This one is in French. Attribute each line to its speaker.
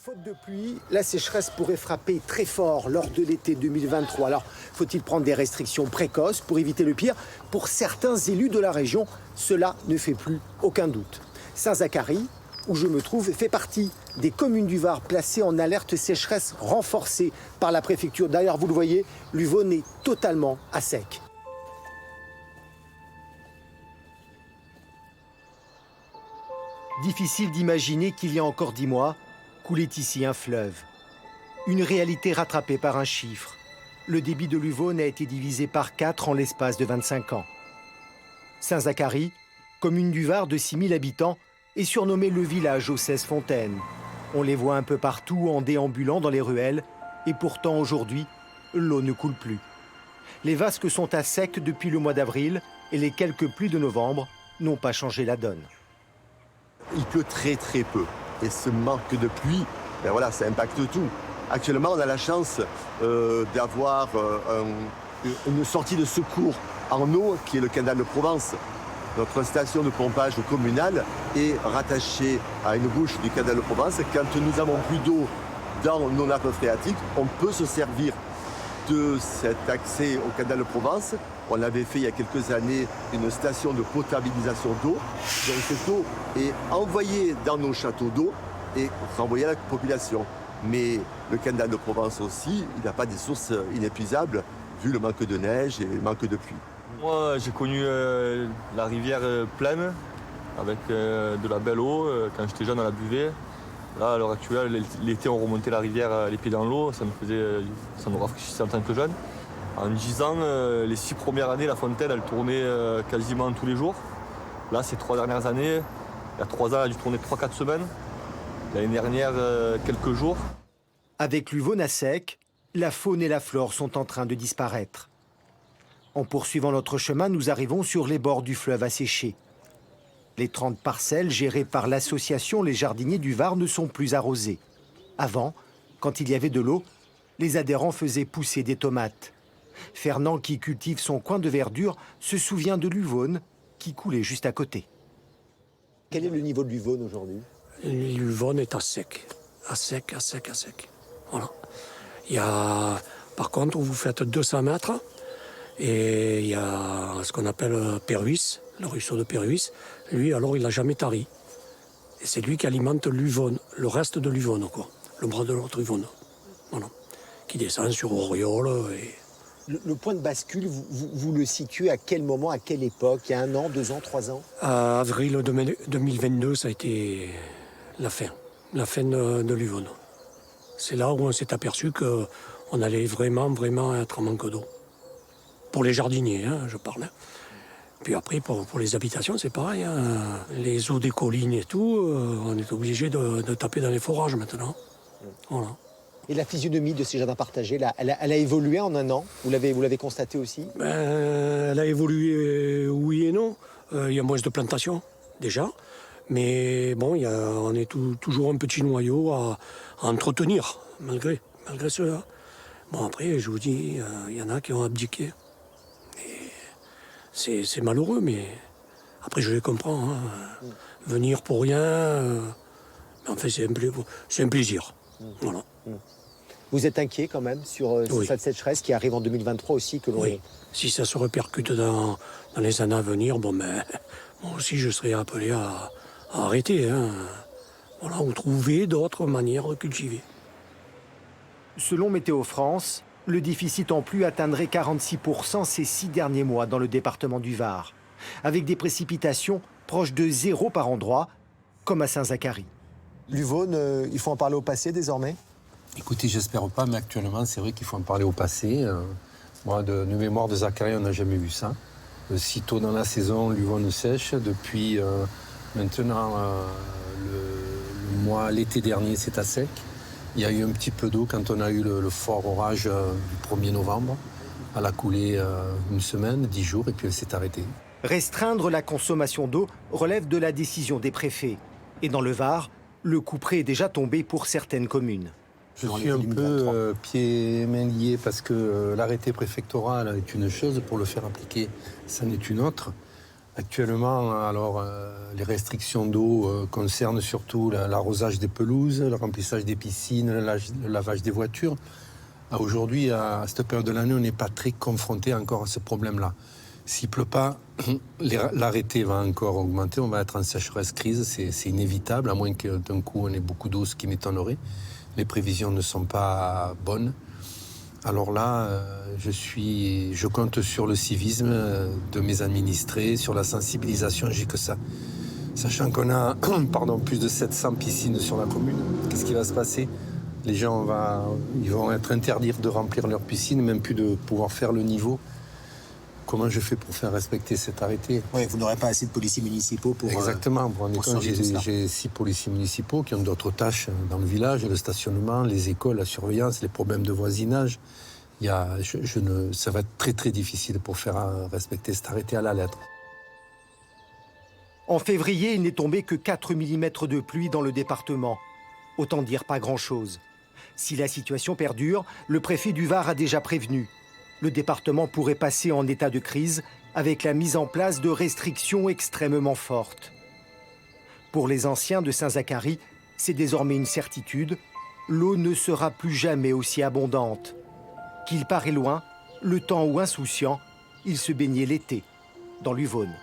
Speaker 1: Faute de pluie, la sécheresse pourrait frapper très fort lors de l'été 2023. Alors, faut-il prendre des restrictions précoces pour éviter le pire? Pour certains élus de la région, cela ne fait plus aucun doute. Saint-Zacharie, où je me trouve, fait partie des communes du Var placées en alerte sécheresse renforcée par la préfecture. D'ailleurs, vous le voyez, l'Uvonne est totalement à sec. Difficile d'imaginer qu'il y a encore 10 mois, coulait ici un fleuve. Une réalité rattrapée par un chiffre. Le débit de l'Uvonne a été divisé par 4 en l'espace de 25 ans. Saint-Zacharie, commune du Var de 6000 habitants, est surnommé le village aux 16 fontaines. On les voit un peu partout en déambulant dans les ruelles, et pourtant aujourd'hui, l'eau ne coule plus. Les vasques sont à sec depuis le mois d'avril, et les quelques pluies de novembre n'ont pas changé la donne.
Speaker 2: Il pleut très peu. Et ce manque de pluie, ben voilà, ça impacte tout. Actuellement, on a la chance d'avoir une sortie de secours en eau qui est le canal de Provence. Notre station de pompage communale est rattachée à une bouche du canal de Provence. Quand nous n'avons plus d'eau dans nos nappes phréatiques, on peut se servir de cet accès au canal de Provence. On avait fait il y a quelques années une station de potabilisation d'eau. Donc cette eau est envoyée dans nos châteaux d'eau et renvoyée à la population. Mais le canal de Provence aussi, il n'a pas des sources inépuisables vu le manque de neige et le manque de pluie.
Speaker 3: Moi, j'ai connu la rivière pleine avec de la belle eau. Quand j'étais jeune, on la buvait. Là, à l'heure actuelle, l'été, on remontait la rivière les pieds dans l'eau. Ça nous rafraîchissait en tant que jeune. En 10 ans, les 6 premières années, la fontaine, elle tournait quasiment tous les jours. Là, ces 3 dernières années, il y a 3 ans, elle a dû tourner 3-4 semaines. L'année dernière, quelques jours.
Speaker 1: Avec l'Uvonne à sec, la faune et la flore sont en train de disparaître. En poursuivant notre chemin, nous arrivons sur les bords du fleuve asséché. Les 30 parcelles gérées par l'association Les Jardiniers du Var ne sont plus arrosées. Avant, quand il y avait de l'eau, les adhérents faisaient pousser des tomates. Fernand, qui cultive son coin de verdure, se souvient de l'Uvonne qui coulait juste à côté. Quel est le niveau de l'Uvonne aujourd'hui?
Speaker 4: L'Uvonne est à sec. À sec. Voilà. Il y a, par contre, vous faites 200 mètres et il y a ce qu'on appelle Péruis, le ruisseau de Péruis. Lui, alors, il n'a jamais tari. Et c'est lui qui alimente l'Uvonne, le reste de l'Uvonne, quoi. Le bras de l'autre Uvonne. Voilà. Qui descend sur Auriol et...
Speaker 1: Le point de bascule, vous le situez à quel moment, à quelle époque? Il y a 1 an, 2 ans, 3 ans?
Speaker 4: À avril 2022, ça a été la fin de l'Uvonne. C'est là où on s'est aperçu qu'on allait vraiment être en manque d'eau. Pour les jardiniers, hein, je parle. Puis après, pour les habitations, c'est pareil. Hein. Les eaux des collines et tout, on est obligé de taper dans les forages maintenant. Voilà.
Speaker 1: Et la physionomie de ces jardins partagés, là, elle a évolué en 1 an? Vous l'avez constaté aussi?
Speaker 4: Elle a évolué, oui et non. Il y a moins de plantations, déjà. Mais bon, on est toujours un petit noyau à entretenir, malgré cela. Bon, après, je vous dis, il y en a qui ont abdiqué. Et c'est malheureux, mais après, je les comprends. Hein. Venir pour rien, en fait, c'est un plaisir. Voilà.
Speaker 1: Vous êtes inquiet quand même sur cette sécheresse qui arrive en 2023 aussi que l'on...
Speaker 4: Oui, si ça se répercute dans les années à venir, bon, ben, moi aussi, je serai appelé à arrêter. Hein. Voilà, ou trouver d'autres manières de cultiver.
Speaker 1: Selon Météo France, le déficit en pluie atteindrait 46% ces 6 derniers mois dans le département du Var, avec des précipitations proches de 0 par endroit, comme à Saint-Zacharie. L'Uvonne, il faut en parler au passé désormais?
Speaker 5: Écoutez, j'espère pas, mais actuellement, c'est vrai qu'il faut en parler au passé. Moi, de mémoire de Zacharie, on n'a jamais vu ça. Si tôt dans la saison, l'Uvonne sèche. Depuis maintenant, l'été dernier, c'est à sec. Il y a eu un petit peu d'eau quand on a eu le fort orage du 1er novembre. Elle a coulé 1 semaine, 10 jours, et puis elle s'est arrêtée.
Speaker 1: Restreindre la consommation d'eau relève de la décision des préfets. Et dans le Var, le couperet est déjà tombé pour certaines communes.
Speaker 5: Je suis un peu pieds et mains liés parce que l'arrêté préfectoral est une chose, pour le faire appliquer, c'en est une autre. Actuellement, alors, les restrictions d'eau concernent surtout l'arrosage des pelouses, le remplissage des piscines, le lavage des voitures. Aujourd'hui, à cette période de l'année, on n'est pas très confronté encore à ce problème-là. S'il ne pleut pas, l'arrêté va encore augmenter, on va être en sécheresse crise, c'est inévitable, à moins que d'un coup on ait beaucoup d'eau, ce qui m'étonnerait. Les prévisions ne sont pas bonnes. Alors là, je compte sur le civisme de mes administrés, sur la sensibilisation, j'ai que ça. Sachant qu'on a plus de 700 piscines sur la commune, qu'est-ce qui va se passer? Les gens ils vont être interdits de remplir leurs piscines, même plus de pouvoir faire le niveau. Comment je fais pour faire respecter cet arrêté?
Speaker 1: Oui, vous n'aurez pas assez de policiers municipaux pour...
Speaker 5: Exactement. J'ai 6 policiers municipaux qui ont d'autres tâches dans le village, le stationnement, les écoles, la surveillance, les problèmes de voisinage. Ça va être très très difficile pour faire respecter cet arrêté à la lettre.
Speaker 1: En février, il n'est tombé que 4 mm de pluie dans le département. Autant dire pas grand-chose. Si la situation perdure, le préfet du Var a déjà prévenu. Le département pourrait passer en état de crise avec la mise en place de restrictions extrêmement fortes. Pour les anciens de Saint-Zacharie, c'est désormais une certitude, l'eau ne sera plus jamais aussi abondante. Qu'il paraît loin, le temps où insouciant, il se baignait l'été dans l'Uvaune.